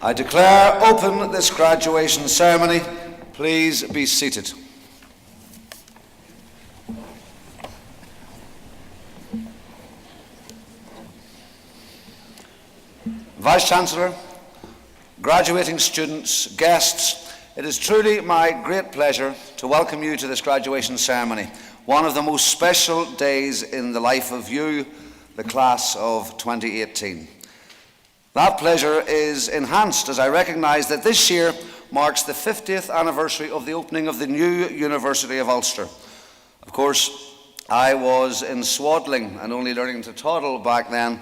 I declare open this graduation ceremony. Please be seated. Vice-Chancellor, graduating students, guests, it is truly my great pleasure to welcome you to this graduation ceremony, one of the most special days in the life of you, the class of 2018. That pleasure is enhanced as I recognise that this year marks the 50th anniversary of the opening of the new University of Ulster. Of course, I was in swaddling and only learning to toddle back then,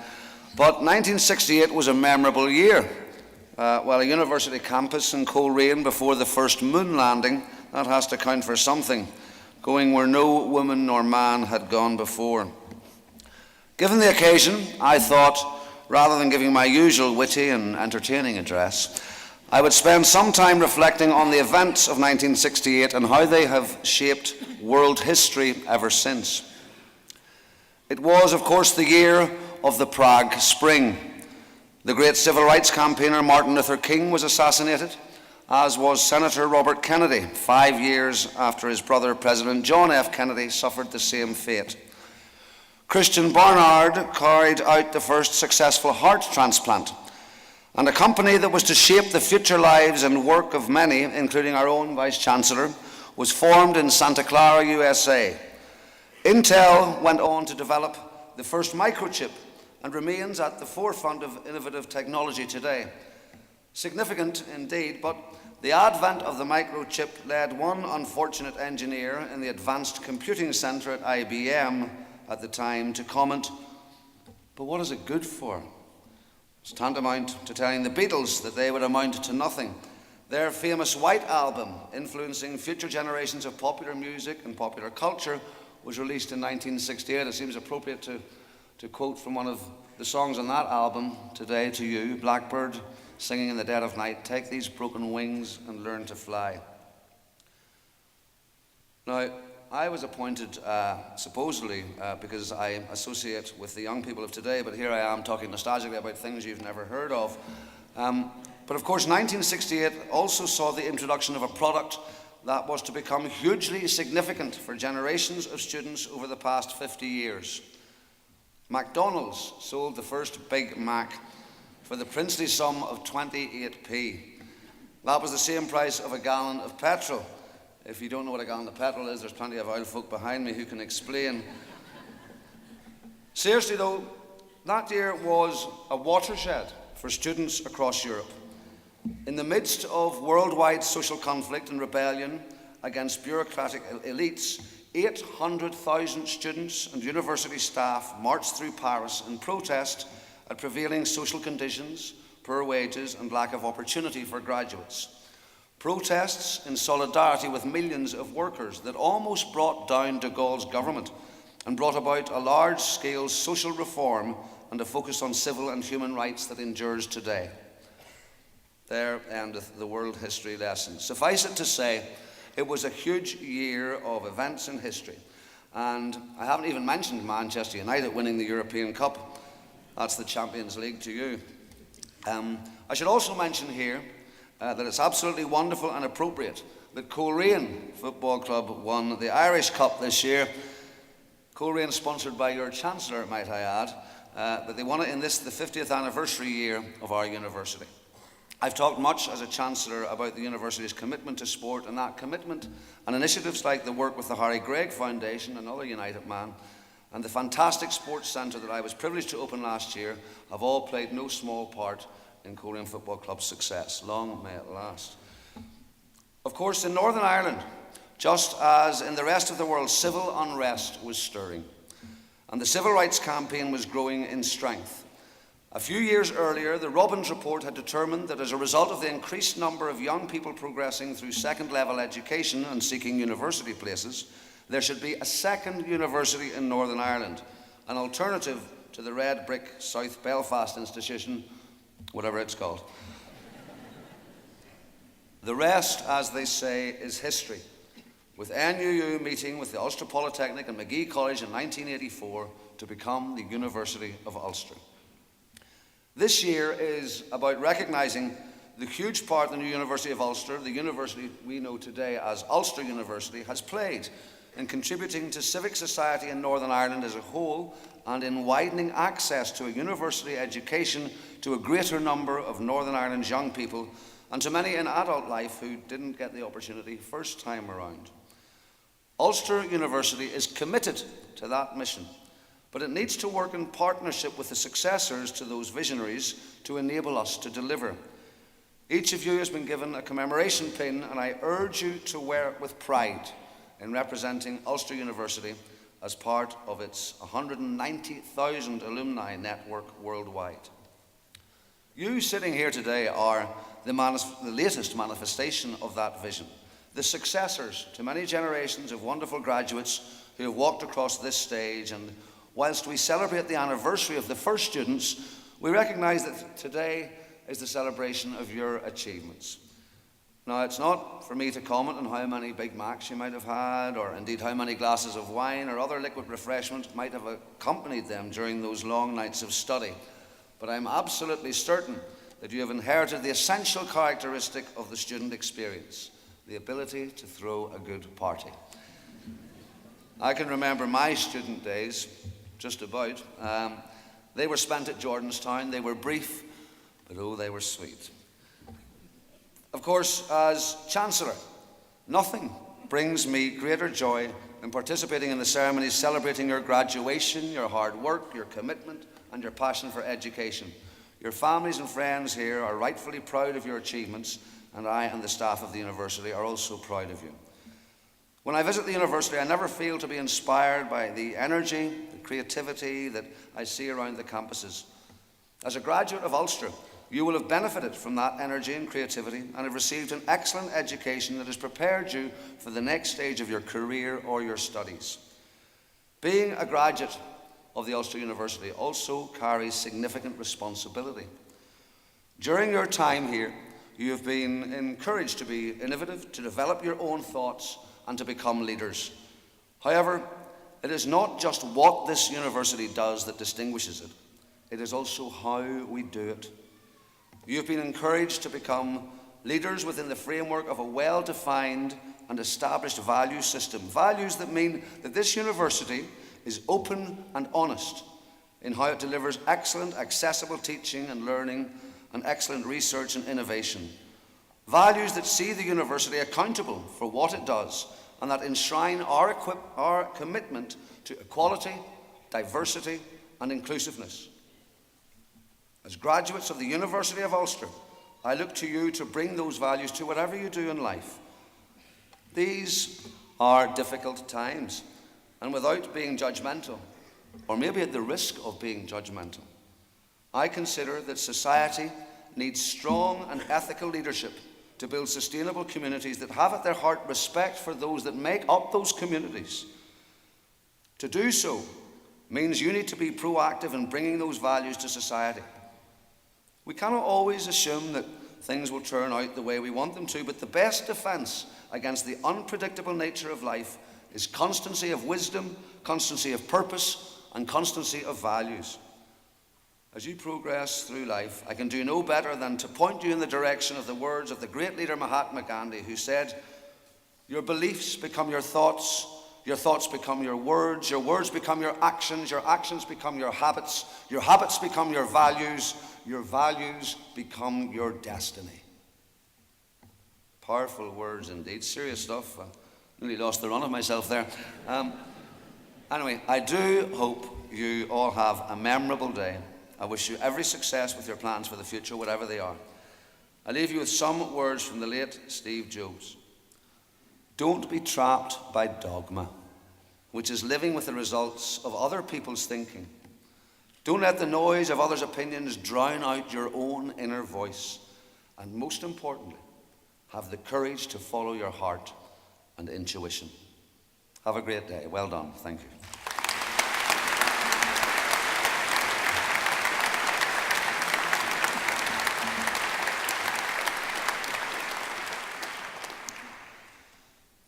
but 1968 was a memorable year. Well, a university campus in Coleraine before the first moon landing, that has to count for something, going where no woman nor man had gone before. Given the occasion, I thought, rather than giving my usual witty and entertaining address, I would spend some time reflecting on the events of 1968 and how they have shaped world history ever since. It was, of course, the year of the Prague Spring. The great civil rights campaigner Martin Luther King was assassinated, as was Senator Robert Kennedy, 5 years after his brother President John F. Kennedy suffered the same fate. Christian Barnard carried out the first successful heart transplant, and a company that was to shape the future lives and work of many, including our own Vice-Chancellor, was formed in Santa Clara, USA. Intel went on to develop the first microchip and remains at the forefront of innovative technology today. Significant indeed, but the advent of the microchip led one unfortunate engineer in the Advanced Computing Center at IBM at the time to comment, "But what is it good for?" It's tantamount to telling the Beatles that they would amount to nothing. Their famous White Album, influencing future generations of popular music and popular culture, was released in 1968. It seems appropriate to quote from one of the songs on that album today to you, Blackbird, singing in the dead of night, "Take these broken wings and learn to fly." Now, I was appointed supposedly because I associate with the young people of today, but here I am talking nostalgically about things you've never heard of. But of course, 1968 also saw the introduction of a product that was to become hugely significant for generations of students over the past 50 years. McDonald's sold the first Big Mac for the princely sum of 28p. That was the same price of a gallon of petrol. If you don't know what a gallon of petrol is, there's plenty of oil folk behind me who can explain. Seriously though, that year was a watershed for students across Europe. In the midst of worldwide social conflict and rebellion against bureaucratic elites, 800,000 students and university staff marched through Paris in protest at prevailing social conditions, poor wages, and lack of opportunity for graduates. Protests in solidarity with millions of workers that almost brought down de Gaulle's government and brought about a large-scale social reform and a focus on civil and human rights that endures today. There endeth the world history lesson. Suffice it to say, it was a huge year of events in history. And I haven't even mentioned Manchester United winning the European Cup. That's the Champions League to you. I should also mention here that it's absolutely wonderful and appropriate that Coleraine Football Club won the Irish Cup this year. Coleraine, sponsored by your Chancellor, might I add, that they won it in the 50th anniversary year of our university. I've talked much as a Chancellor about the university's commitment to sport, and that commitment and initiatives like the work with the Harry Gregg Foundation, another United man, and the fantastic sports centre that I was privileged to open last year have all played no small part in Coleraine Football Club's success. Long may it last. Of course, in Northern Ireland, just as in the rest of the world, civil unrest was stirring, and the civil rights campaign was growing in strength. A few years earlier, the Robbins Report had determined that as a result of the increased number of young people progressing through second-level education and seeking university places, there should be a second university in Northern Ireland, an alternative to the red brick South Belfast institution, whatever it's called. The rest, as they say, is history, with NUU meeting with the Ulster Polytechnic and Magee College in 1984 to become the University of Ulster. This year is about recognising the huge part the new University of Ulster, the university we know today as Ulster University, has played in contributing to civic society in Northern Ireland as a whole and in widening access to a university education to a greater number of Northern Ireland's young people and to many in adult life who didn't get the opportunity first time around. Ulster University is committed to that mission, but it needs to work in partnership with the successors to those visionaries to enable us to deliver. Each of you has been given a commemoration pin, and I urge you to wear it with pride in representing Ulster University as part of its 190,000 alumni network worldwide. You sitting here today are the latest manifestation of that vision, the successors to many generations of wonderful graduates who have walked across this stage, and whilst we celebrate the anniversary of the first students, we recognise that today is the celebration of your achievements. Now, it's not for me to comment on how many Big Macs you might have had, or indeed how many glasses of wine or other liquid refreshment might have accompanied them during those long nights of study. But I'm absolutely certain that you have inherited the essential characteristic of the student experience, the ability to throw a good party. I can remember my student days, just about. They were spent at Jordanstown. They were brief, but oh, they were sweet. Of course, as Chancellor, nothing brings me greater joy than participating in the ceremonies celebrating your graduation, your hard work, your commitment, and your passion for education. Your families and friends here are rightfully proud of your achievements, and I and the staff of the university are also proud of you. When I visit the university, I never fail to be inspired by the energy, the creativity that I see around the campuses. As a graduate of Ulster, you will have benefited from that energy and creativity and have received an excellent education that has prepared you for the next stage of your career or your studies. Being a graduate of the Ulster University also carries significant responsibility. During your time here, you have been encouraged to be innovative, to develop your own thoughts, and to become leaders. However, it is not just what this university does that distinguishes it. It is also how we do it. You have been encouraged to become leaders within the framework of a well-defined and established value system. Values that mean that this university is open and honest in how it delivers excellent, accessible teaching and learning and excellent research and innovation. Values that see the university accountable for what it does and that enshrine our commitment to equality, diversity, and inclusiveness. As graduates of the University of Ulster, I look to you to bring those values to whatever you do in life. These are difficult times, and without being judgmental, or maybe at the risk of being judgmental, I consider that society needs strong and ethical leadership to build sustainable communities that have at their heart respect for those that make up those communities. To do so means you need to be proactive in bringing those values to society. We cannot always assume that things will turn out the way we want them to, but the best defense against the unpredictable nature of life is constancy of wisdom, constancy of purpose, and constancy of values. As you progress through life, I can do no better than to point you in the direction of the words of the great leader Mahatma Gandhi, who said, "Your beliefs become your thoughts become your words become your actions become your habits become your values become your destiny." Powerful words indeed, serious stuff. I nearly lost the run of myself there. Anyway, I do hope you all have a memorable day. I wish you every success with your plans for the future, whatever they are. I leave you with some words from the late Steve Jobs. Don't be trapped by dogma, which is living with the results of other people's thinking. Don't let the noise of others' opinions drown out your own inner voice. And most importantly, have the courage to follow your heart and intuition. Have a great day. Well done. Thank you.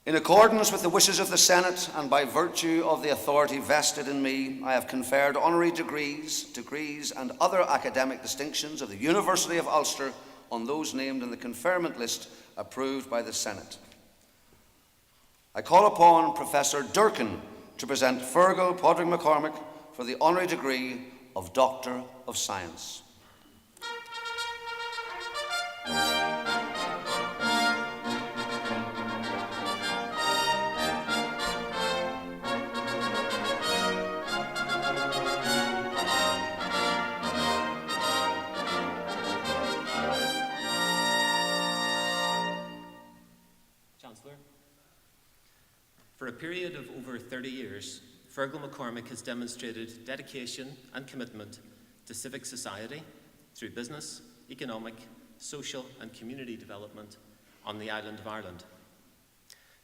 In accordance with the wishes of the Senate and by virtue of the authority vested in me, I have conferred honorary degrees, and other academic distinctions of the University of Ulster on those named in the conferment list approved by the Senate. I call upon Professor Durkin to present Fergal Podrick McCormick for the honorary degree of Doctor of Science. Chancellor, for a period of over 30 years, Fergal McCormick has demonstrated dedication and commitment to civic society through business, economic, social and community development on the island of Ireland.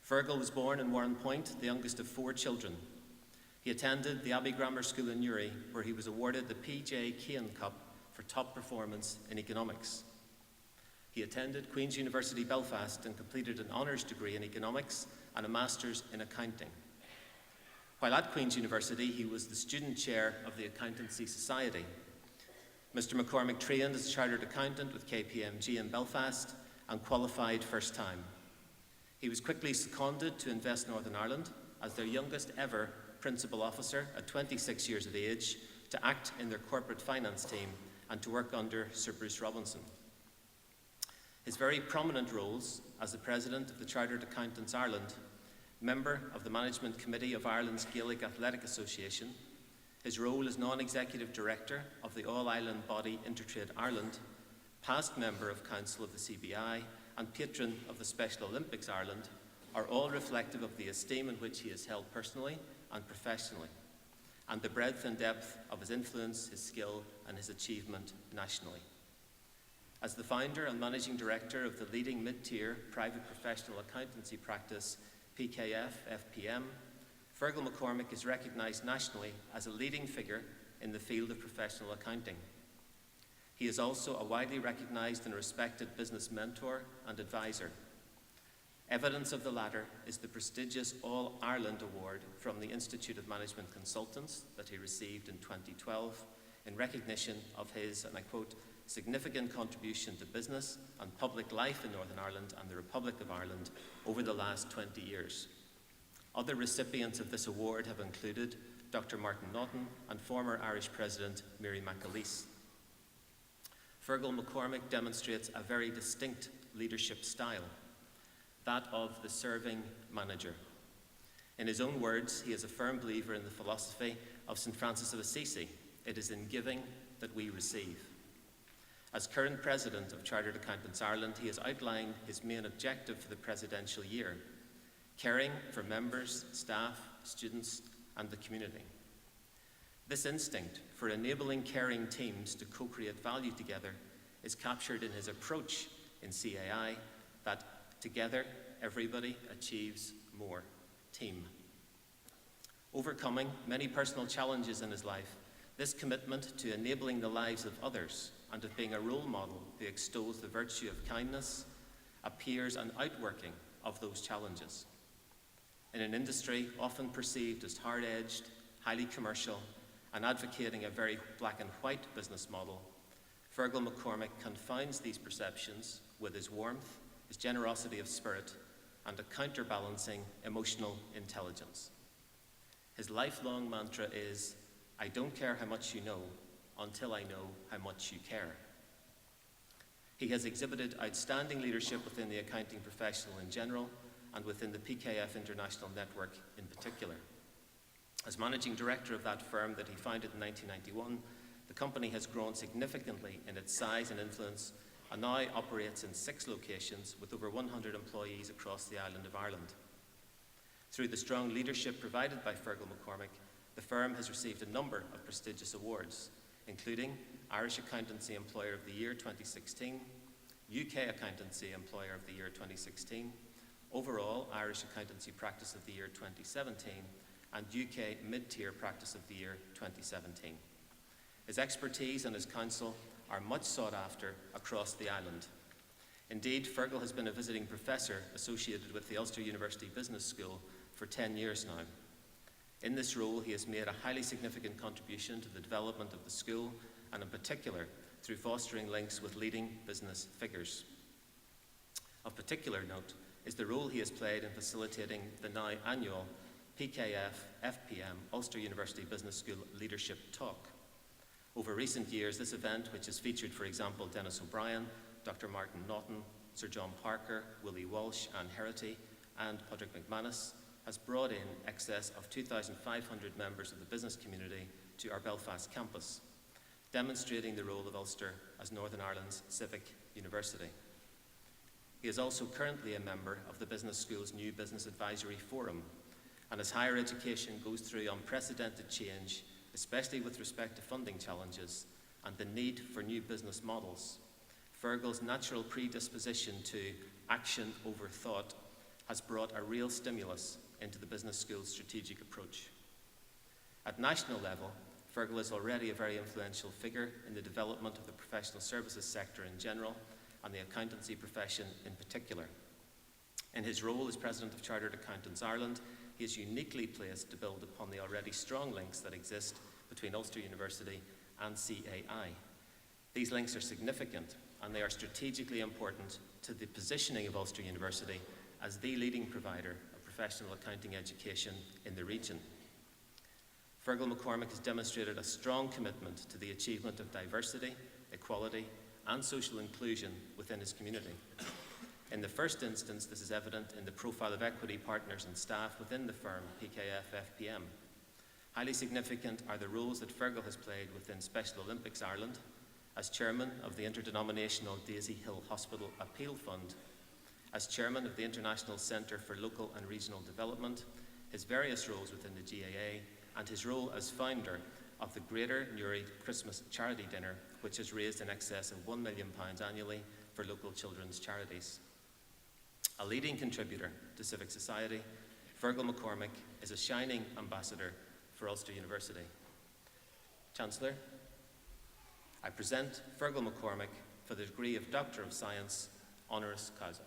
Fergal was born in Warrenpoint, the youngest of 4 children. He attended the Abbey Grammar School in Newry, where he was awarded the P.J. Keane Cup for top performance in economics. He attended Queen's University Belfast and completed an honours degree in economics and a master's in accounting. While at Queen's University, he was the student chair of the Accountancy Society. Mr. McCormick trained as a chartered accountant with KPMG in Belfast and qualified first time. He was quickly seconded to Invest Northern Ireland as their youngest ever principal officer at 26 years of age to act in their corporate finance team and to work under Sir Bruce Robinson. His very prominent roles as the President of the Chartered Accountants Ireland, member of the Management Committee of Ireland's Gaelic Athletic Association, his role as non-executive director of the all-island body Intertrade Ireland, past member of Council of the CBI and patron of the Special Olympics Ireland are all reflective of the esteem in which he is held personally and professionally, and the breadth and depth of his influence, his skill and his achievement nationally. As the founder and managing director of the leading mid-tier private professional accountancy practice PKF FPM, Fergal McCormick is recognised nationally as a leading figure in the field of professional accounting. He is also a widely recognised and respected business mentor and advisor. Evidence of the latter is the prestigious All-Ireland Award from the Institute of Management Consultants that he received in 2012 in recognition of his, and I quote, significant contribution to business and public life in Northern Ireland and the Republic of Ireland over the last 20 years. Other recipients of this award have included Dr. Martin Naughton and former Irish President Mary McAleese. Fergal McCormick demonstrates a very distinct leadership style, that of the serving manager. In his own words, he is a firm believer in the philosophy of St. Francis of Assisi. It is in giving that we receive. As current President of Chartered Accountants Ireland, he has outlined his main objective for the presidential year: caring for members, staff, students, and the community. This instinct for enabling caring teams to co-create value together is captured in his approach in CAI that together everybody achieves more. Team. Overcoming many personal challenges in his life, this commitment to enabling the lives of others and of being a role model who extols the virtue of kindness appears an outworking of those challenges. In an industry often perceived as hard-edged, highly commercial, and advocating a very black and white business model, Fergal McCormick confounds these perceptions with his warmth, his generosity of spirit, and a counterbalancing emotional intelligence. His lifelong mantra is, "I don't care how much you know until I know how much you care." He has exhibited outstanding leadership within the accounting professional in general and within the PKF International Network in particular. As managing director of that firm that he founded in 1991, the company has grown significantly in its size and influence and now operates in 6 locations with over 100 employees across the island of Ireland. Through the strong leadership provided by Fergal McCormick, the firm has received a number of prestigious awards, including Irish Accountancy Employer of the Year 2016, UK Accountancy Employer of the Year 2016, overall Irish Accountancy Practice of the Year 2017, and UK Mid-Tier Practice of the Year 2017. His expertise and his counsel are much sought after across the island. Indeed, Fergal has been a visiting professor associated with the Ulster University Business School for 10 years now. In this role, he has made a highly significant contribution to the development of the school, and in particular, through fostering links with leading business figures. Of particular note is the role he has played in facilitating the now annual PKF-FPM Ulster University Business School Leadership Talk. Over recent years, this event, which has featured, for example, Dennis O'Brien, Dr. Martin Naughton, Sir John Parker, Willie Walsh, Anne Herity, and Padraig McManus, has brought in excess of 2,500 members of the business community to our Belfast campus, demonstrating the role of Ulster as Northern Ireland's civic university. He is also currently a member of the Business School's new Business Advisory Forum, and as higher education goes through unprecedented change, especially with respect to funding challenges and the need for new business models, Fergal's natural predisposition to action over thought has brought a real stimulus into the business school's strategic approach. At national level, Fergal is already a very influential figure in the development of the professional services sector in general and the accountancy profession in particular. In his role as President of Chartered Accountants Ireland, he is uniquely placed to build upon the already strong links that exist between Ulster University and CAI. These links are significant and they are strategically important to the positioning of Ulster University as the leading provider of professional accounting education in the region. Fergal McCormick has demonstrated a strong commitment to the achievement of diversity, equality, and social inclusion within his community. In the first instance, this is evident in the profile of equity partners and staff within the firm PKF-FPM. Highly significant are the roles that Fergal has played within Special Olympics Ireland, as chairman of the Interdenominational Daisy Hill Hospital Appeal Fund, as chairman of the International Centre for Local and Regional Development, his various roles within the GAA, and his role as founder of the Greater Newry Christmas Charity Dinner, which has raised in excess of £1 million annually for local children's charities. A leading contributor to civic society, Fergal McCormick is a shining ambassador for Ulster University. Chancellor, I present Fergal McCormick for the degree of Doctor of Science, honoris causa.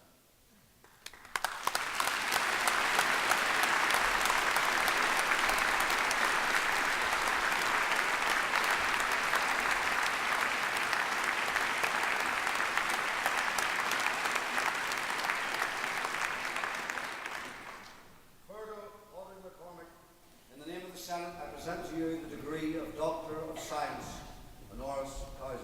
Senate, I present to you the degree of Doctor of Science, honoris causa.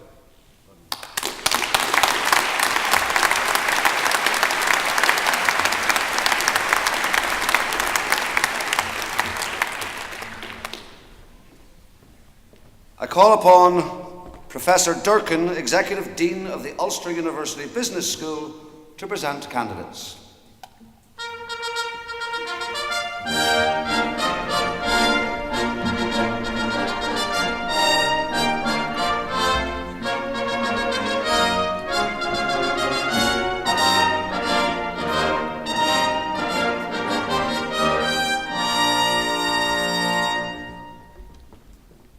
I call upon Professor Durkin, Executive Dean of the Ulster University Business School, to present candidates.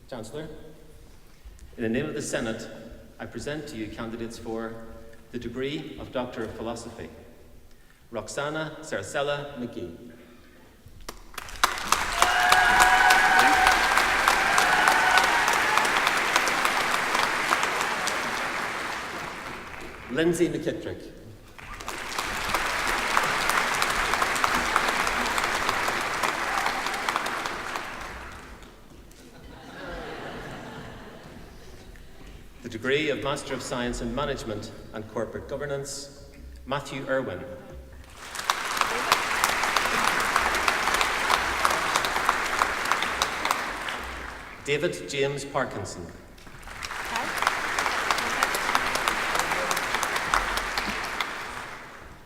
Chancellor, in the name of the Senate, I present to you candidates for the degree of Doctor of Philosophy. Roxana Saracella McGee. Lindsay McKittrick. The degree of Master of Science in Management and Corporate Governance, Matthew Irwin. David James Parkinson.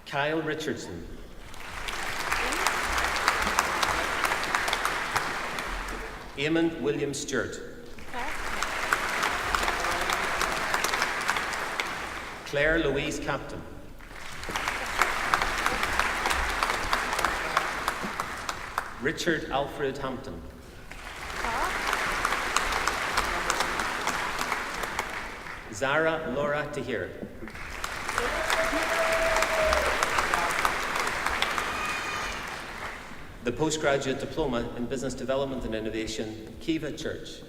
Kyle Richardson. Eamon William Stewart. Claire Louise Captain. Richard Alfred Hampton. Zara Laura Tahir. The Postgraduate Diploma in Business Development and Innovation, Kiva Church.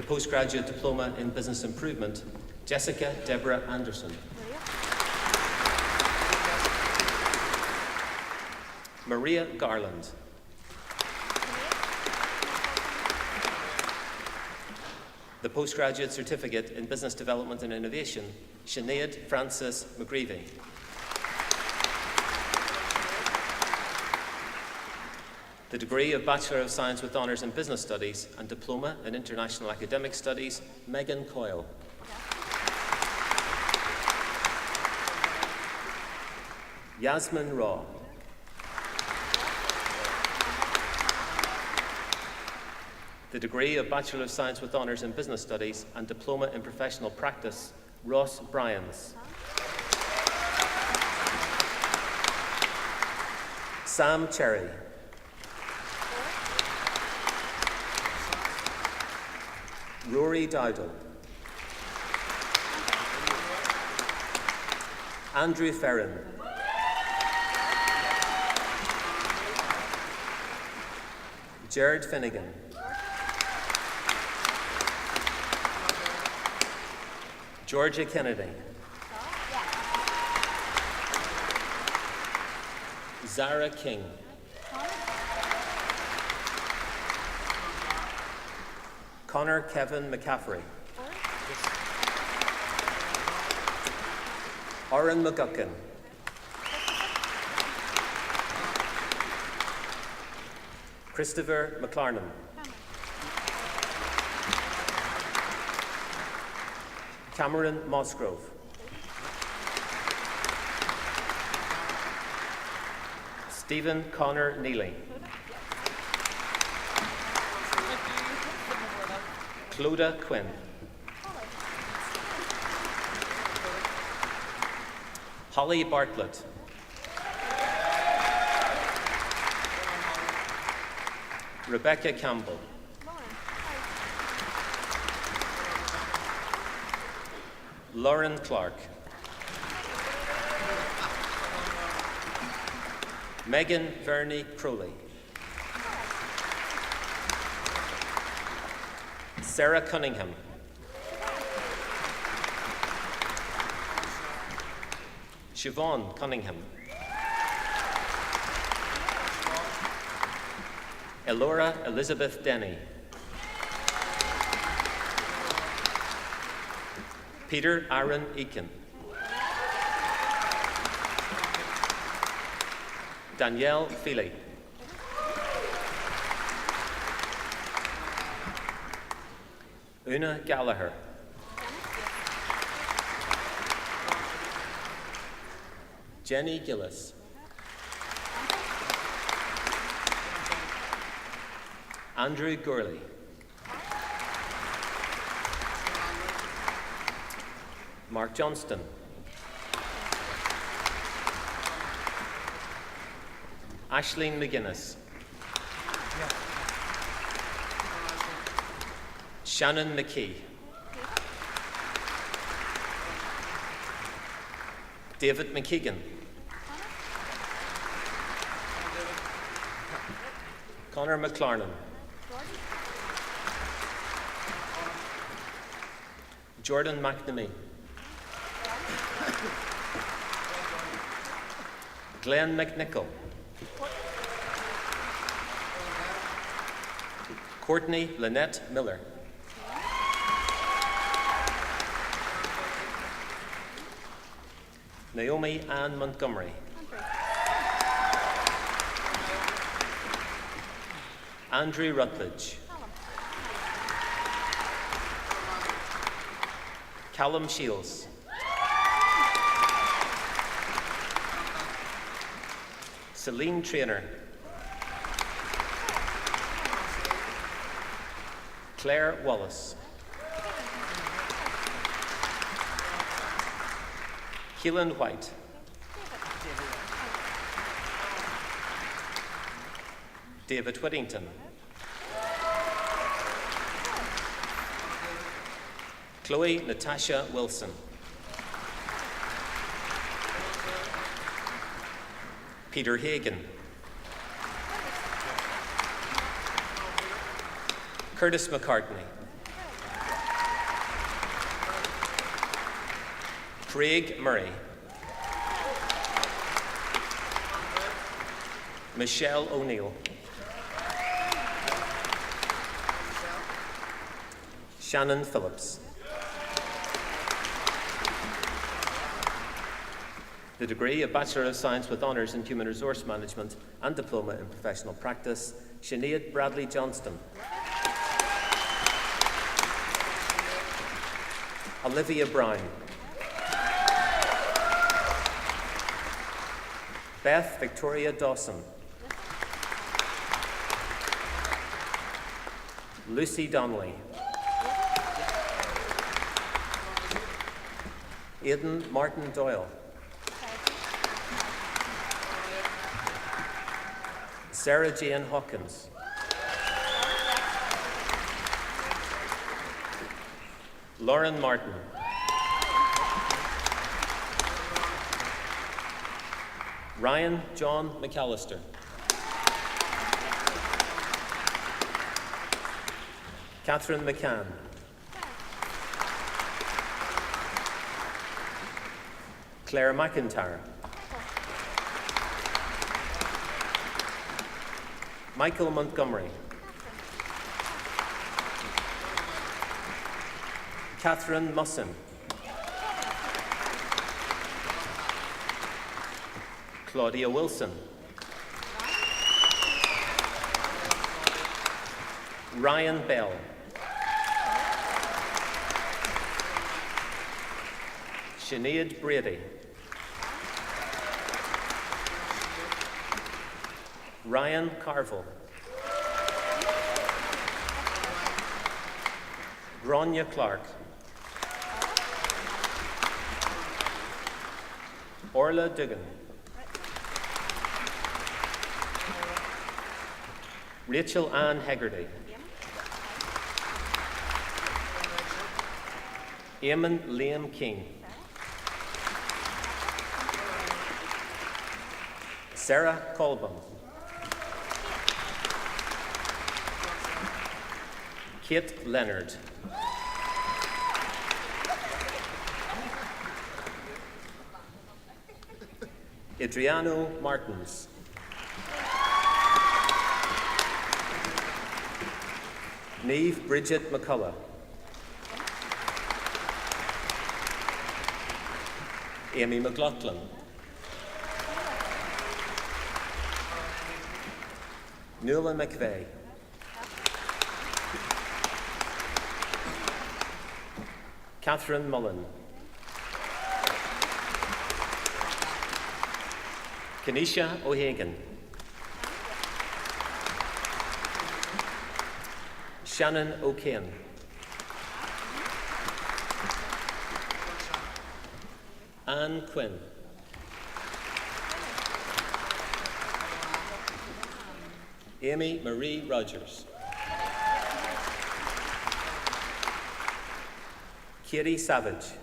postgraduate diploma in business improvement, Jessica Deborah Anderson. Maria Garland. The postgraduate certificate in business development and innovation, Sinead Frances McGreevy. The degree of Bachelor of Science with Honours in Business Studies and Diploma in International Academic Studies, Megan Coyle. Yasmin Raw. The degree of Bachelor of Science with Honours in Business Studies and Diploma in Professional Practice, Ross Bryans. Sam Cherry. Rory Dowdall. Andrew Ferrin. Jared Finnegan. Georgia Kennedy. Zara King. Connor Kevin McCaffrey. Oren McGuckin. Christopher McClarnon. Cameron Mosgrove. Stephen Connor Neely. Clodagh Quinn. Holly Bartlett. Rebecca Campbell. Lauren Clark. Megan Verney Crowley. Sarah Cunningham. Siobhan Cunningham. Elora Elizabeth Denny. Peter Aaron Eakin. Danielle Feely. Una Gallagher. Jenny Gillis. Andrew Gurley. Mark Johnston. Aisling McGuinness. Shannon McKee. David McKeegan. Connor McClarnon. Jordan McNamee. Glenn McNichol. Courtney Lynette Miller. Naomi Ann Montgomery. Andrew Rutledge. Callum Shields. Celine Traynor. Claire Wallace. Keelan White. David Whittington. Chloe Natasha Wilson. Peter Hagan. Curtis McCartney. Craig Murray. Michelle O'Neill. Shannon Phillips. The degree of Bachelor of Science with Honours in Human Resource Management and Diploma in Professional Practice, Sinead Bradley Johnston. Olivia Brown. Beth Victoria Dawson. Lucy Donnelly. Aidan Martin Doyle. Sarah Jane Hawkins. Lauren Martin. Ryan John McAllister. Catherine McCann. Claire McIntyre. Michael Montgomery. Catherine Musson. Claudia Wilson. Ryan Bell. Sinead Brady. Ryan Carville. Grania Clark. Orla Duggan. Rachel Ann Hegarty. Eamon Liam King. Sarah Colbum. Kate Leonard. Adriano Martins. Niamh Bridget McCullough. Amy McLaughlin. Nuala McVeigh. Catherine Mullen. Kenesha O'Hagan. Shannon O'Kane. Anne Quinn. Amy Marie Rogers. Katie Savage.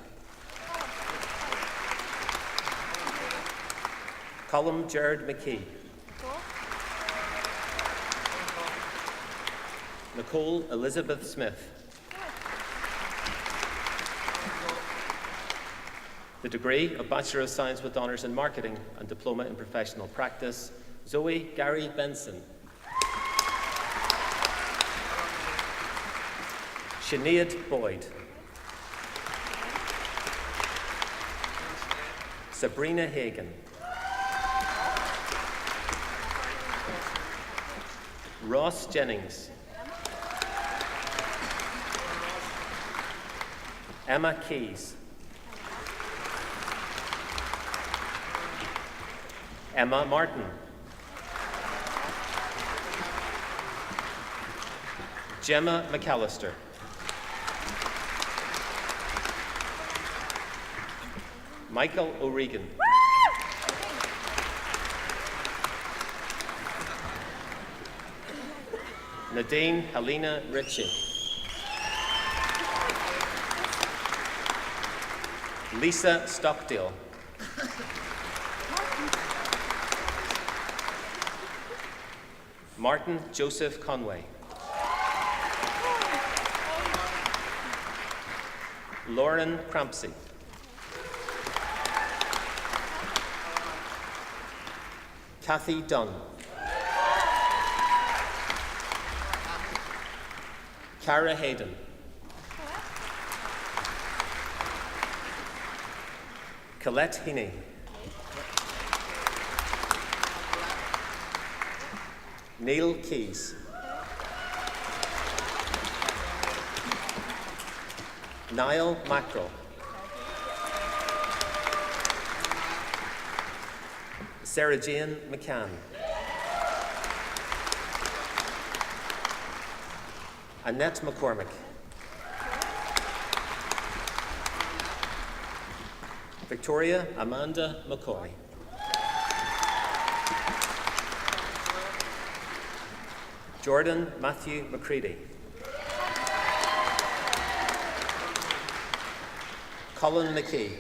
Colm Gerard McKee. Nicole Elizabeth Smith. The degree of Bachelor of Science with Honours in Marketing and Diploma in Professional Practice, Zoe Gary Benson. Sinead Boyd. Sabrina Hagan. Ross Jennings. Emma Keys. Emma Martin. Gemma McAllister. Michael O'Regan. Nadine Helena Ritchie. Lisa Stockdale. Martin Joseph Conway. Lauren Crampsey. Kathy Dunn. Cara Hayden. Colette Heaney. Neil Keys. Niall Mackrell. Sarah Jane McCann. Annette McCormick. Victoria Amanda McCoy. Jordan Matthew McCready. Colin McKee.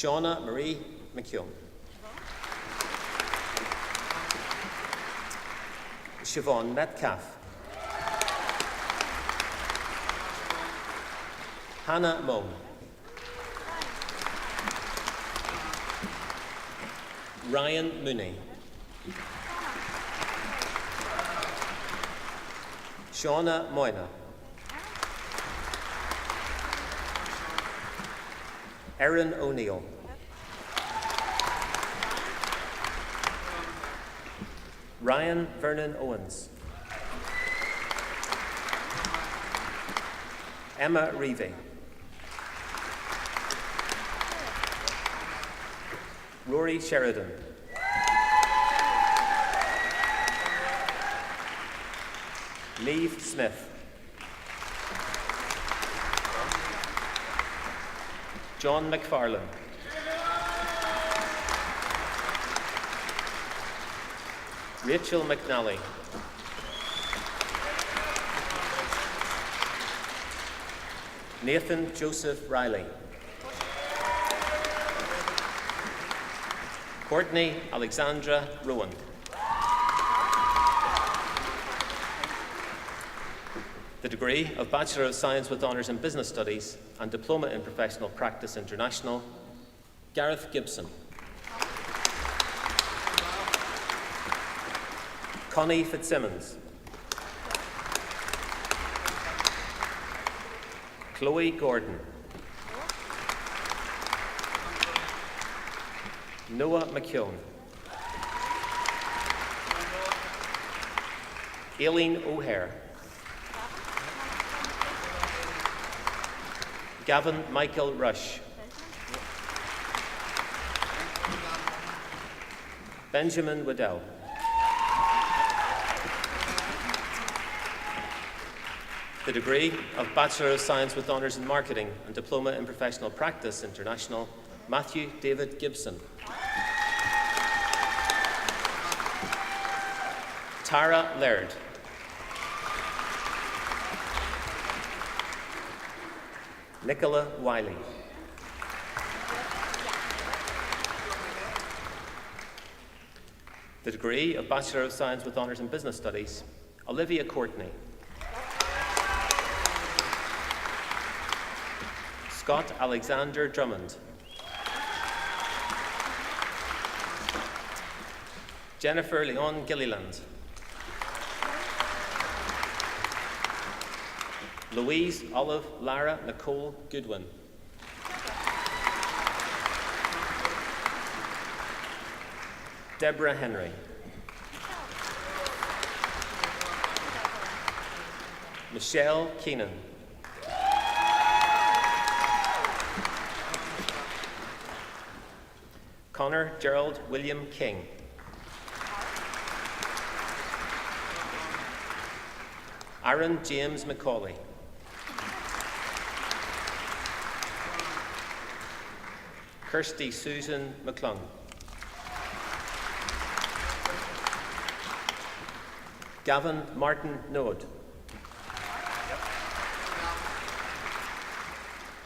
Shauna Marie McKeown. Siobhan Metcalf. Hannah Moan. Ryan Mooney. Shauna Moyna. Erin O'Neill. Ryan Vernon Owens. Emma Reevey. Rory Sheridan. Neve Smith. John McFarlane. Rachel McNally. Nathan Joseph Riley. Courtney Alexandra Rowan. The degree of Bachelor of Science with Honours in Business Studies and Diploma in Professional Practice International, Gareth Gibson. Connie Fitzsimmons. Chloe Gordon. Noah McKeown. Aileen O'Hare. Gavin Michael Rush. Benjamin Waddell. The degree of Bachelor of Science with Honours in Marketing and Diploma in Professional Practice International, Matthew David Gibson. Tara Laird. Nicola Wiley. The degree of Bachelor of Science with Honours in Business Studies, Olivia Courtney. Scott Alexander Drummond. Jennifer Leon Gilliland. Louise Olive Lara Nicole Goodwin. Deborah Henry. Michelle Keenan. Connor Gerald William King. Aaron James McCauley. Kirsty Susan McClung. Gavin Martin Node.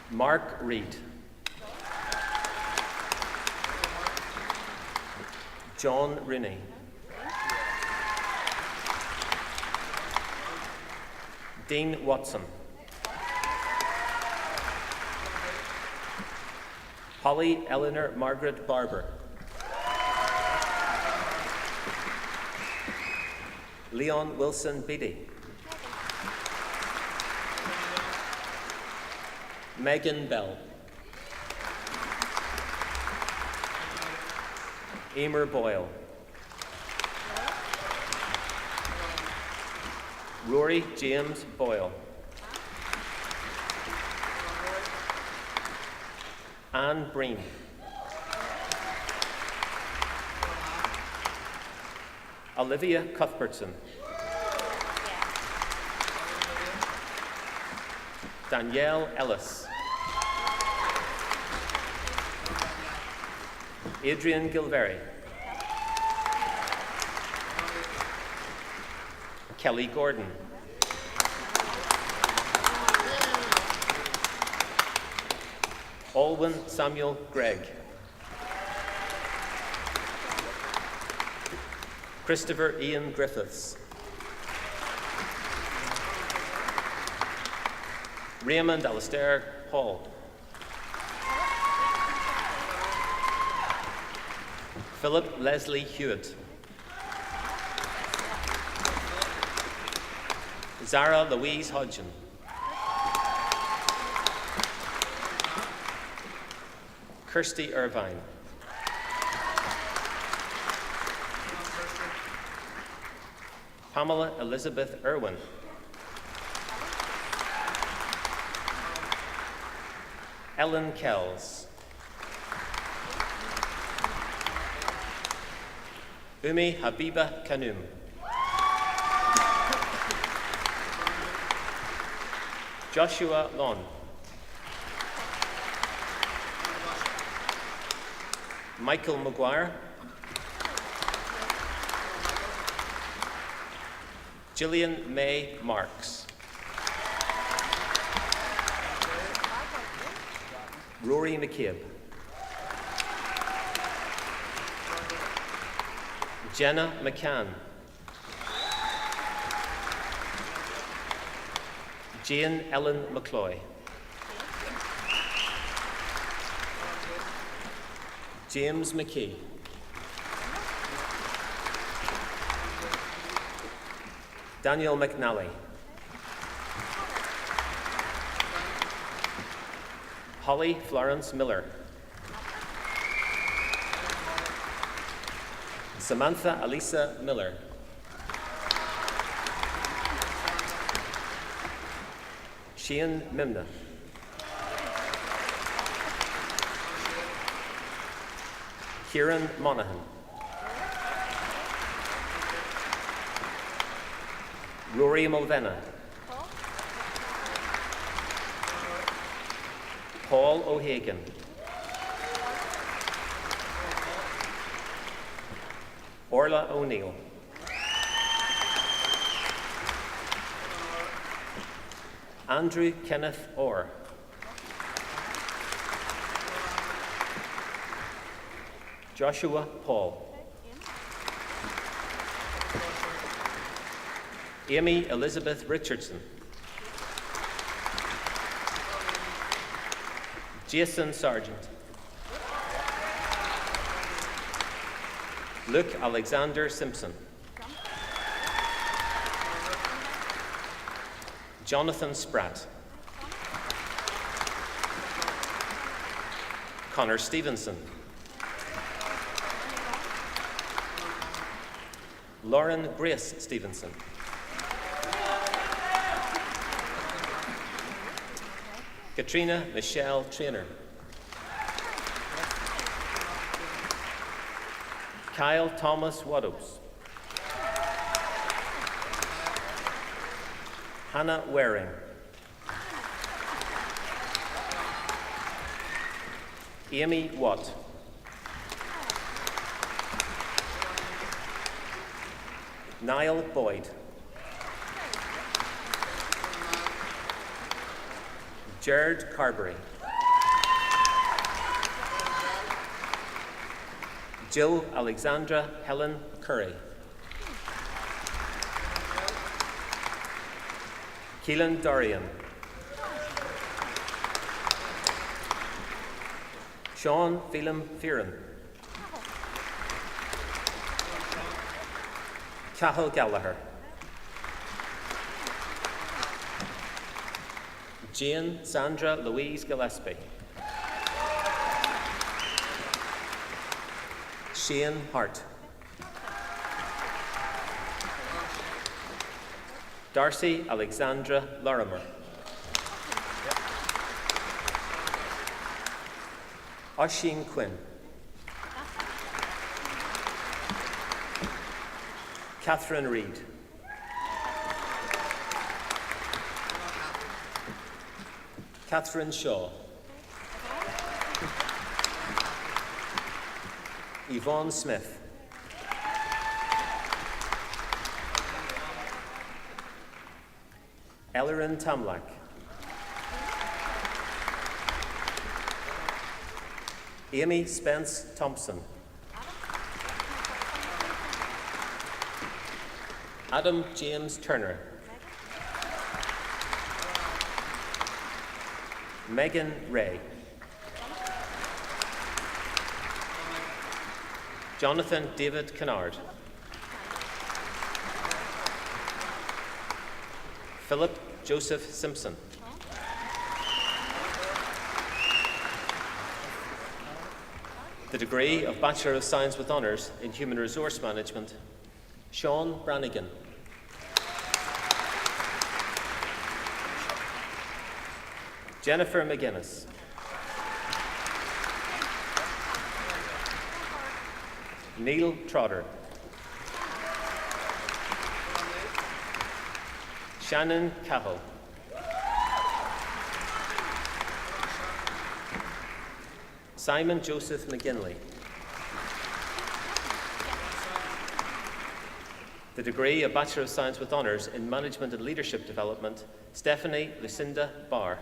Mark Reed. John Rooney. Dean Watson. Holly Eleanor Margaret Barber. Leon Wilson Beatty. Megan Bell. Emer Boyle. Rory James Boyle. Anne Breen. Olivia Cuthbertson. Danielle Ellis. Adrian Gilveri. Kelly Gordon. Alwyn Samuel Gregg. Christopher Ian Griffiths. Raymond Alistair Hall. Philip Leslie Hewitt. Zara Louise Hodgson. Kirsty Irvine. Pamela Elizabeth Irwin. Ellen Kells. Umi Habiba Kanoum. Joshua Lon. Michael Maguire. Gillian May Marks. Rory McCabe. Jenna McCann. Jane Ellen McCloy. James McKee. Daniel McNally. Holly Florence Miller. Samantha Alisa Miller. Shane Mimna. Kieran Monaghan. Rory Mulvena. Paul O'Hagan. Orla O'Neill. Andrew Kenneth Orr. Joshua Paul. Amy Elizabeth Richardson. Jason Sargent. Luke Alexander Simpson. Jonathan Spratt. Connor Stevenson. Lauren Grace Stevenson. Katrina Michelle Traynor. Kyle Thomas Waddopes. Hannah Waring. Amy Watt. Niall Boyd. Jared Carberry. Jill Alexandra Helen Curry. Keelan Dorian. Sean Phelan Fearon. Cathal Gallagher. Jane Sandra Louise Gillespie. Shane Hart. Darcy Alexandra Lorimer. Oisin Quinn. Catherine Reid. Catherine Shaw. Yvonne Smith. Ellerin Tamlak. Amy Spence Thompson. Adam James Turner. Megan Ray. Jonathan David Kennard. Philip Joseph Simpson. The degree of Bachelor of Science with Honours in Human Resource Management, Sean Brannigan. Jennifer McGuinness. Neil Trotter. Shannon Cahill. Simon Joseph McGinley. The degree of Bachelor of Science with Honours in Management and Leadership Development, Stephanie Lucinda Barr.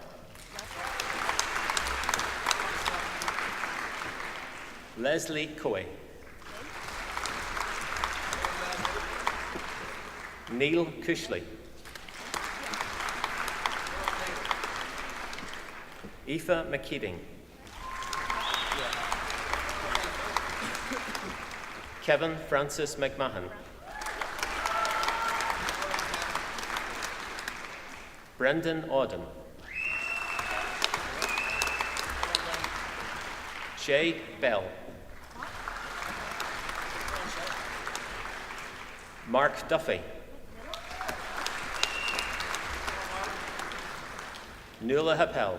Leslie Coy. Neil Cushley. Aoife McKeating. Kevin Francis McMahon. Brendan Auden. Shay Bell. Mark Duffy. Nuala Happel.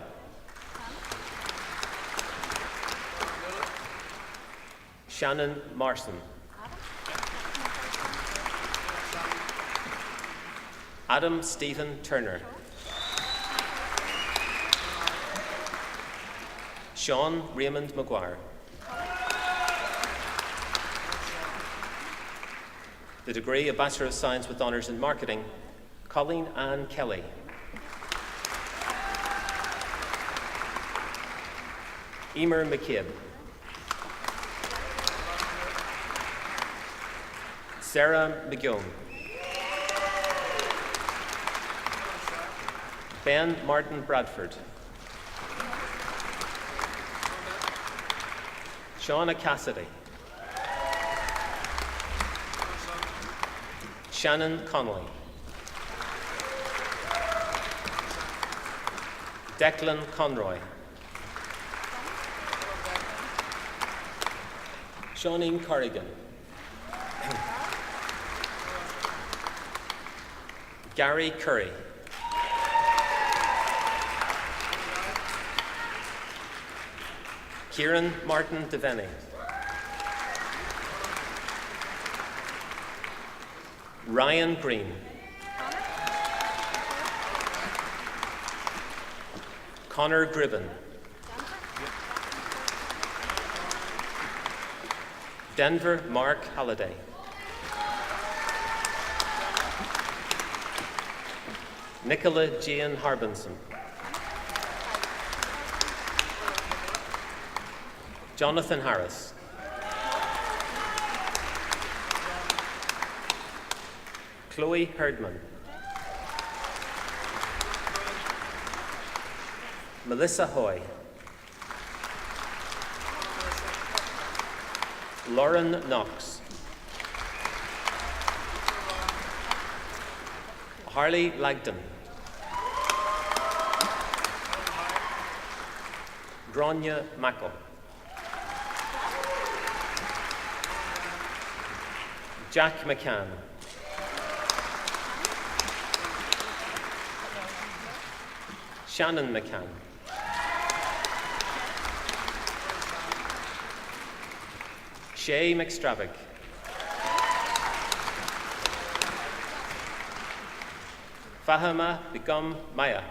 Shannon Marson. Adam Stephen Turner. Sean Raymond Maguire. The degree of Bachelor of Science with Honours in Marketing, Colleen Ann Kelly. Emer McCabe. Sarah McGill. Ben Martin Bradford. Shauna Cassidy. Shannon Connolly. Declan Conroy. Shauneen Corrigan. Gary Curry. Kieran Martin Devaney. Ryan Green. Connor Gribben. Denver Mark Halliday. Nicola Jane Harbinson. Jonathan Harris. Chloe Herdman. Melissa Hoy. Lauren Knox. Harley Langton. Grania Mackle. Jack McCann. Shannon McCann. Shay McStravick. Fahima Begum Maya.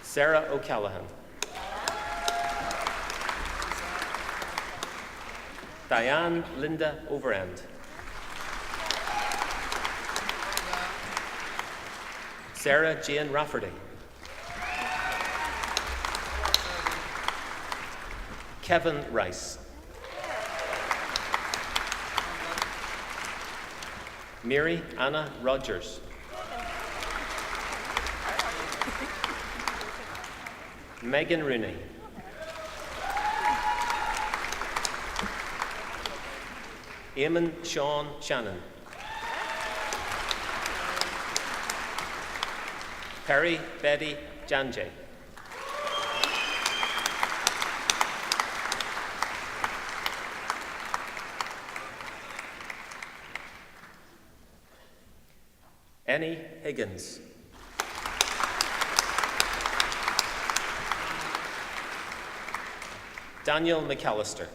Sarah O'Callaghan. Diane Linda Overend. Sarah Jane Rafferty. Kevin Rice. Mary Anna Rogers. Megan Rooney. Eamon Sean Shannon. Perry Betty Janjay. Annie Higgins. Daniel McAllister.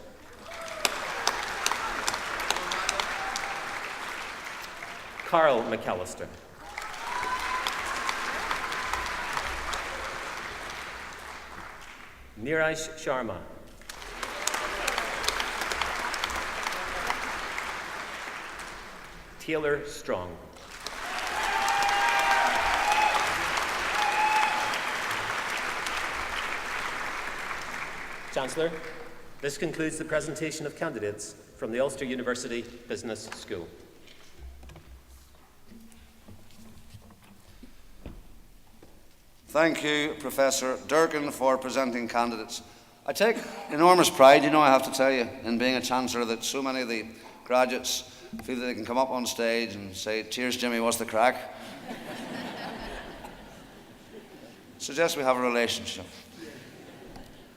Carl McAllister. Niraj Sharma. Taylor Strong. Chancellor, this concludes the presentation of candidates from the Ulster University Business School. Thank you, Professor Durkin, for presenting candidates. I take enormous pride, I have to tell you, in being a Chancellor, that so many of the graduates feel that they can come up on stage and say, "Cheers, Jimmy, what's the crack?" Suggest we have a relationship.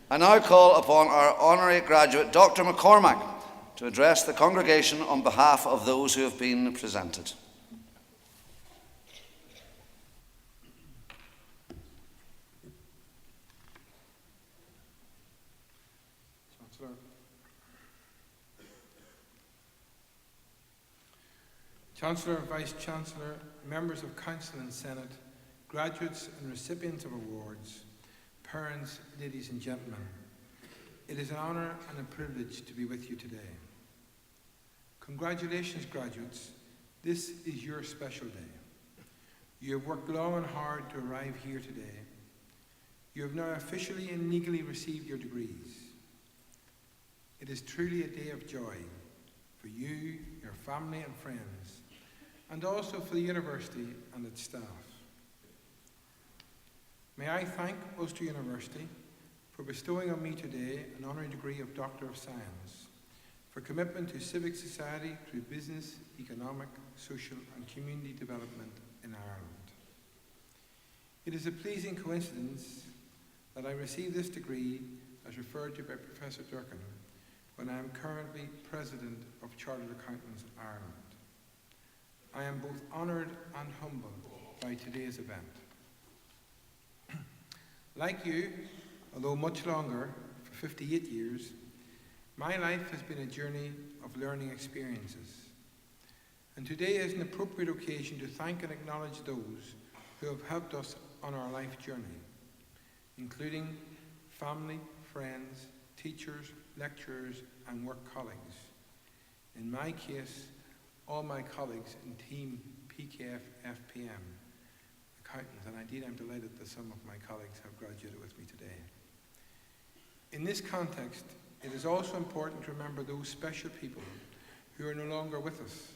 I now call upon our honorary graduate, Dr. McCormack, to address the congregation on behalf of those who have been presented. Chancellor, Vice-Chancellor, members of Council and Senate, graduates and recipients of awards, parents, ladies and gentlemen, it is an honour and a privilege to be with you today. Congratulations, graduates. This is your special day. You have worked long and hard to arrive here today. You have now officially and legally received your degrees. It is truly a day of joy for you, your family and friends, and also for the university and its staff. May I thank Ulster University for bestowing on me today an honorary degree of Doctor of Science for commitment to civic society through business, economic, social and community development in Ireland. It is a pleasing coincidence that I received this degree, as referred to by Professor Durkin, when I am currently President of Chartered Accountants Ireland. I am both honoured and humbled by today's event. Like you, although much longer, for 58 years, my life has been a journey of learning experiences. And today is an appropriate occasion to thank and acknowledge those who have helped us on our life journey, including family, friends, teachers, lecturers, and work colleagues. In my case, all my colleagues in Team PKF FPM, accountants, and indeed I'm delighted that some of my colleagues have graduated with me today. In this context, it is also important to remember those special people who are no longer with us.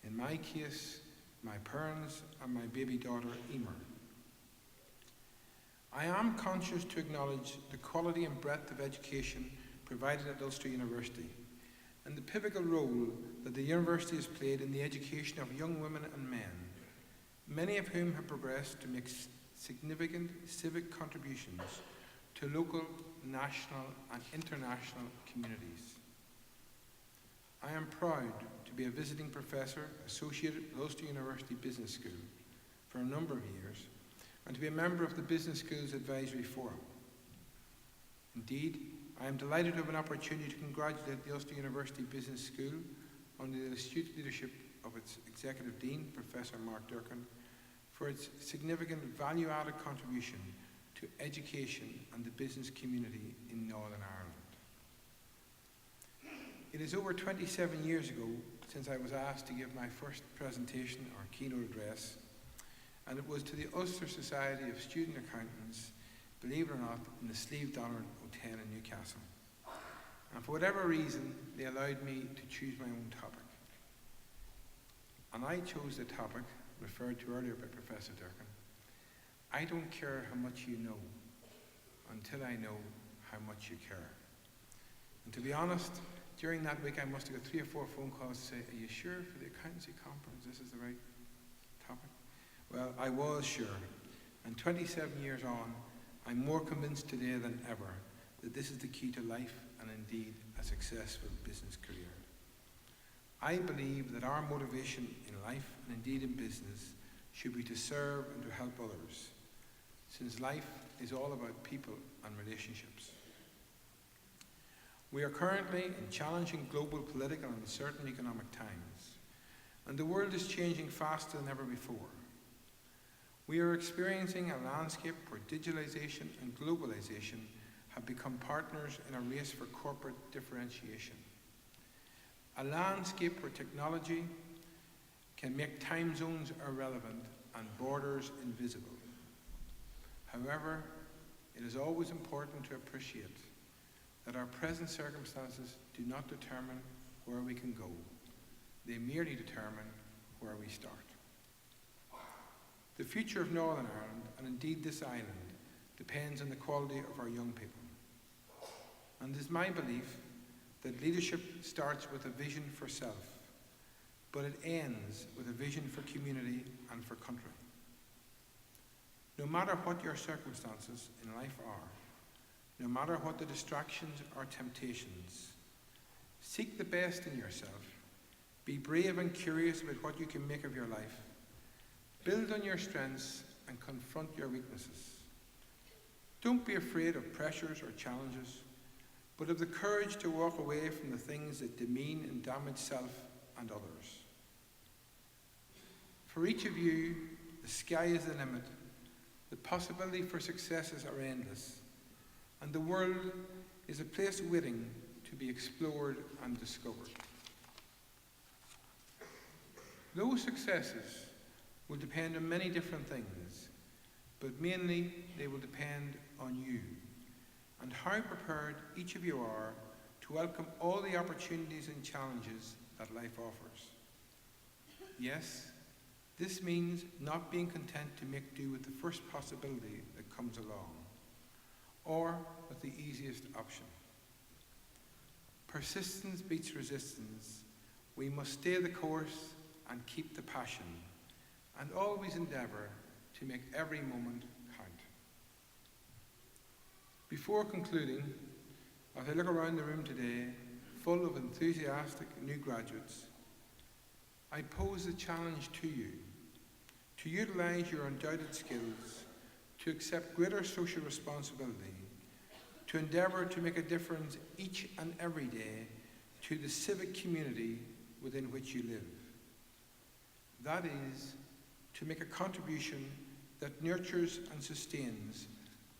In my case, my parents and my baby daughter, Emer. I am conscious to acknowledge the quality and breadth of education provided at Ulster University and the pivotal role that the university has played in the education of young women and men, many of whom have progressed to make significant civic contributions to local, national and international communities. I am proud to be a visiting professor associated with Ulster University Business School for a number of years and to be a member of the Business Schools Advisory Forum. Indeed, I am delighted to have an opportunity to congratulate the Ulster University Business School under the astute leadership of its Executive Dean, Professor Mark Durkin, for its significant value-added contribution to education and the business community in Northern Ireland. It is over 27 years ago since I was asked to give my first presentation or keynote address, and it was to the Ulster Society of Student Accountants, believe it or not, in the Sleeve Donard Hotel in Newcastle. And for whatever reason, they allowed me to choose my own topic. And I chose the topic referred to earlier by Professor Durkin. I don't care how much you know until I know how much you care. And to be honest, during that week I must have got 3 or 4 phone calls to say, are you sure for the accountancy conference this is the right topic? Well, I was sure. And 27 years on, I'm more convinced today than ever that this is the key to life and indeed a successful business career. I believe that our motivation in life and indeed in business should be to serve and to help others, since life is all about people and relationships. We are currently in challenging global political and uncertain economic times, and the world is changing faster than ever before. We are experiencing a landscape where digitalization and globalization have become partners in a race for corporate differentiation. A landscape where technology can make time zones irrelevant and borders invisible. However, it is always important to appreciate that our present circumstances do not determine where we can go. They merely determine where we start. The future of Northern Ireland, and indeed this island, depends on the quality of our young people. And it is my belief that leadership starts with a vision for self, but it ends with a vision for community and for country. No matter what your circumstances in life are, no matter what the distractions or temptations, seek the best in yourself, be brave and curious about what you can make of your life, build on your strengths and confront your weaknesses. Don't be afraid of pressures or challenges, but have the courage to walk away from the things that demean and damage self and others. For each of you, the sky is the limit, the possibility for successes are endless, and the world is a place waiting to be explored and discovered. Those successes will depend on many different things, but mainly they will depend on you and how prepared each of you are to welcome all the opportunities and challenges that life offers. Yes, this means not being content to make do with the first possibility that comes along, or with the easiest option. Persistence beats resistance. We must stay the course and keep the passion, and always endeavour to make every moment count. Before concluding, as I look around the room today, full of enthusiastic new graduates, I pose the challenge to you to utilise your undoubted skills, to accept greater social responsibility, to endeavour to make a difference each and every day to the civic community within which you live. That is, to make a contribution that nurtures and sustains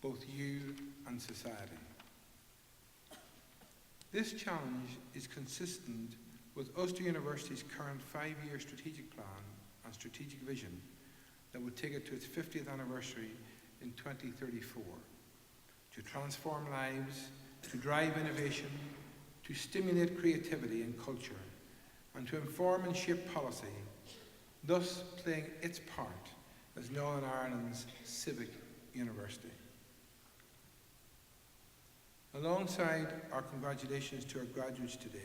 both you and society. This challenge is consistent with Ulster University's current 5-year strategic plan and strategic vision that would take it to its 50th anniversary in 2034, to transform lives, to drive innovation, to stimulate creativity and culture, and to inform and shape policy, thus playing its part as Northern Ireland's civic university. Alongside our congratulations to our graduates today,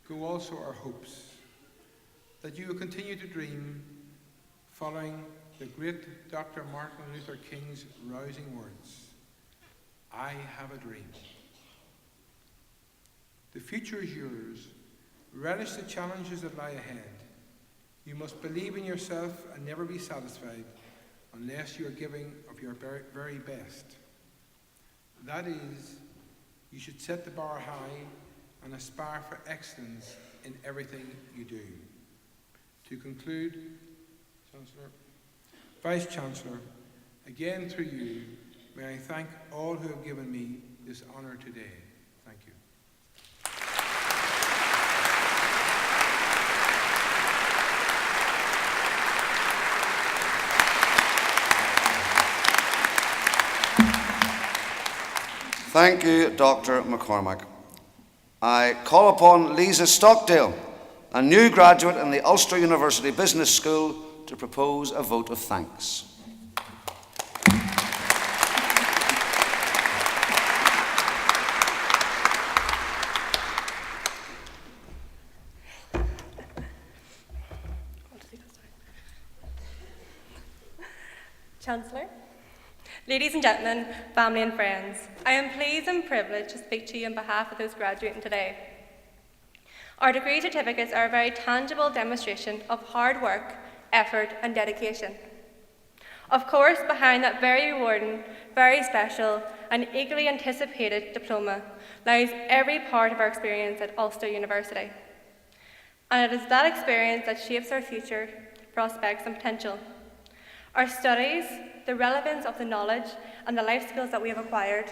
go also our hopes that you will continue to dream following the great Dr. Martin Luther King's rousing words, "I have a dream." The future is yours. Relish the challenges that lie ahead. You must believe in yourself and never be satisfied unless you are giving of your very best. That is, you should set the bar high and aspire for excellence in everything you do. To conclude, Chancellor, Vice Chancellor, again through you, may I thank all who have given me this honour today. Thank you. Thank you, Dr. McCormack. I call upon Lisa Stockdale, a new graduate in the Ulster University Business School, to propose a vote of thanks. Chancellor, ladies and gentlemen, family and friends, I am pleased and privileged to speak to you on behalf of those graduating today. Our degree certificates are a very tangible demonstration of hard work, effort and dedication. Of course, behind that very rewarding, very special and eagerly anticipated diploma lies every part of our experience at Ulster University. And it is that experience that shapes our future, prospects and potential. Our studies, the relevance of the knowledge and the life skills that we have acquired,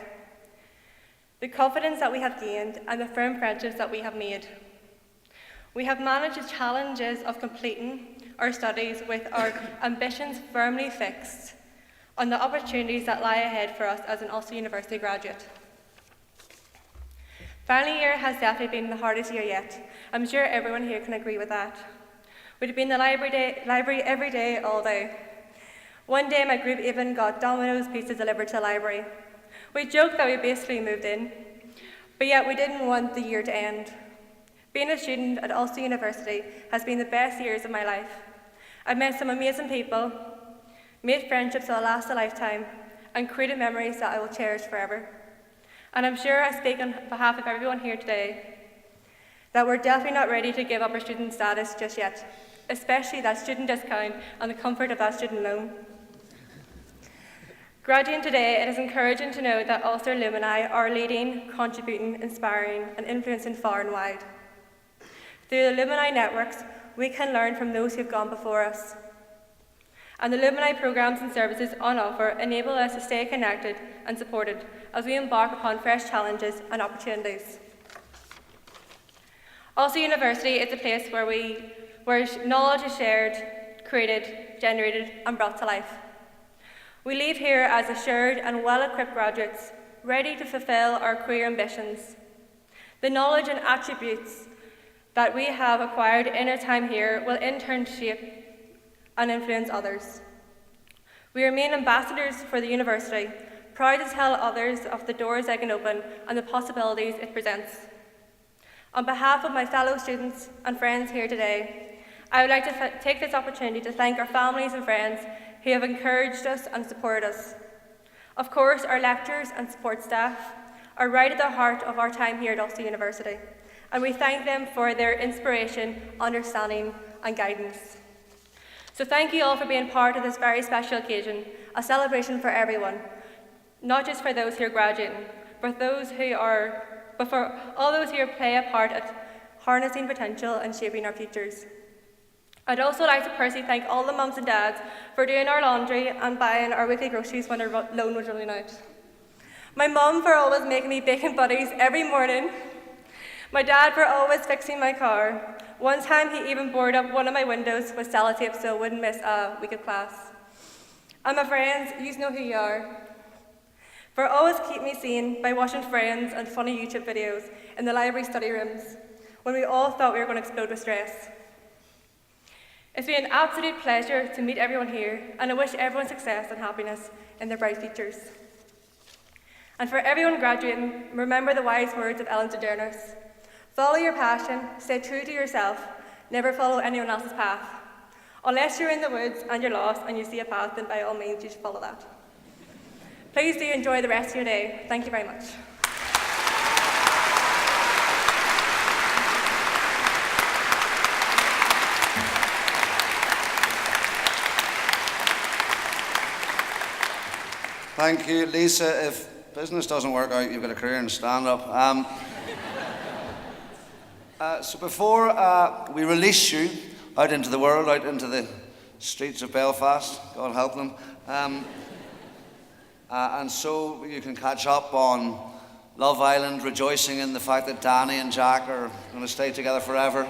the confidence that we have gained and the firm friendships that we have made. We have managed the challenges of completing our studies with our ambitions firmly fixed on the opportunities that lie ahead for us as an Ulster University graduate. Final year has definitely been the hardest year yet. I'm sure everyone here can agree with that. We'd been in the library every day, all day. One day my group even got Domino's pizza delivered to the library. We joked that we basically moved in, but yet we didn't want the year to end. Being a student at Ulster University has been the best years of my life. I've met some amazing people, made friendships that will last a lifetime, and created memories that I will cherish forever. And I'm sure I speak on behalf of everyone here today that we're definitely not ready to give up our student status just yet, especially that student discount and the comfort of that student loan. Graduating today, it is encouraging to know that Ulster alumni are leading, contributing, inspiring, and influencing far and wide. Through the alumni networks, we can learn from those who have gone before us. And the alumni programs and services on offer enable us to stay connected and supported as we embark upon fresh challenges and opportunities. Ulster University is a place where knowledge is shared, created, generated, and brought to life. We leave here as assured and well-equipped graduates, ready to fulfill our career ambitions. The knowledge and attributes that we have acquired in our time here will in turn shape and influence others. We remain ambassadors for the university, proud to tell others of the doors they can open and the possibilities it presents. On behalf of my fellow students and friends here today, I would like to take this opportunity to thank our families and friends who have encouraged us and supported us. Of course, our lecturers and support staff are right at the heart of our time here at Ulster University, and we thank them for their inspiration, understanding, and guidance. So thank you all for being part of this very special occasion, a celebration for everyone, not just for those who are graduating, but for all those who play a part at harnessing potential and shaping our futures. I'd also like to personally thank all the mums and dads for doing our laundry and buying our weekly groceries when our loan was running out. My mum for always making me bacon buddies every morning. My dad for always fixing my car. One time he even boarded up one of my windows with sellotape so I wouldn't miss a week of class. And my friends, you know who you are. For always keep me sane by watching Friends and funny YouTube videos in the library study rooms when we all thought we were going to explode with stress. It's been an absolute pleasure to meet everyone here, and I wish everyone success and happiness in their bright futures. And for everyone graduating, remember the wise words of Ellen DeGeneres. Follow your passion, stay true to yourself, never follow anyone else's path. Unless you're in the woods and you're lost and you see a path, then by all means you should follow that. Please do enjoy the rest of your day. Thank you very much. Thank you, Lisa. If business doesn't work out, you've got a career in stand-up. So before we release you out into the world, out into the streets of Belfast, God help them, and so you can catch up on Love Island, rejoicing in the fact that Danny and Jack are going to stay together forever.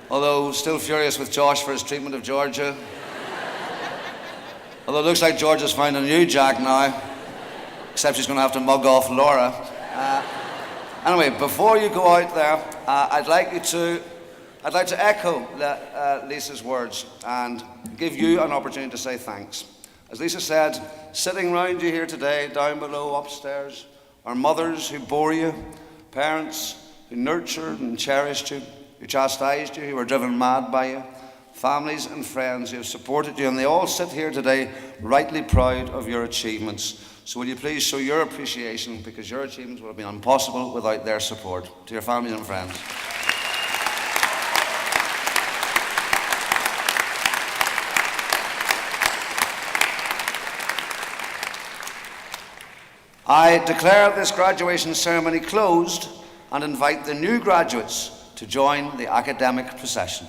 Although still furious with Josh for his treatment of Georgia. Although it looks like George has found a new Jack now, except she's going to have to mug off Laura. Anyway, before you go out there, I'd like to echo Lisa's words and give you an opportunity to say thanks. As Lisa said, sitting round you here today, down below, upstairs, are mothers who bore you, parents who nurtured and cherished you, who chastised you, who were driven mad by you, families and friends who have supported you, and they all sit here today rightly proud of your achievements. So will you please show your appreciation, because your achievements would have been impossible without their support. To your families and friends. I declare this graduation ceremony closed and invite the new graduates to join the academic procession.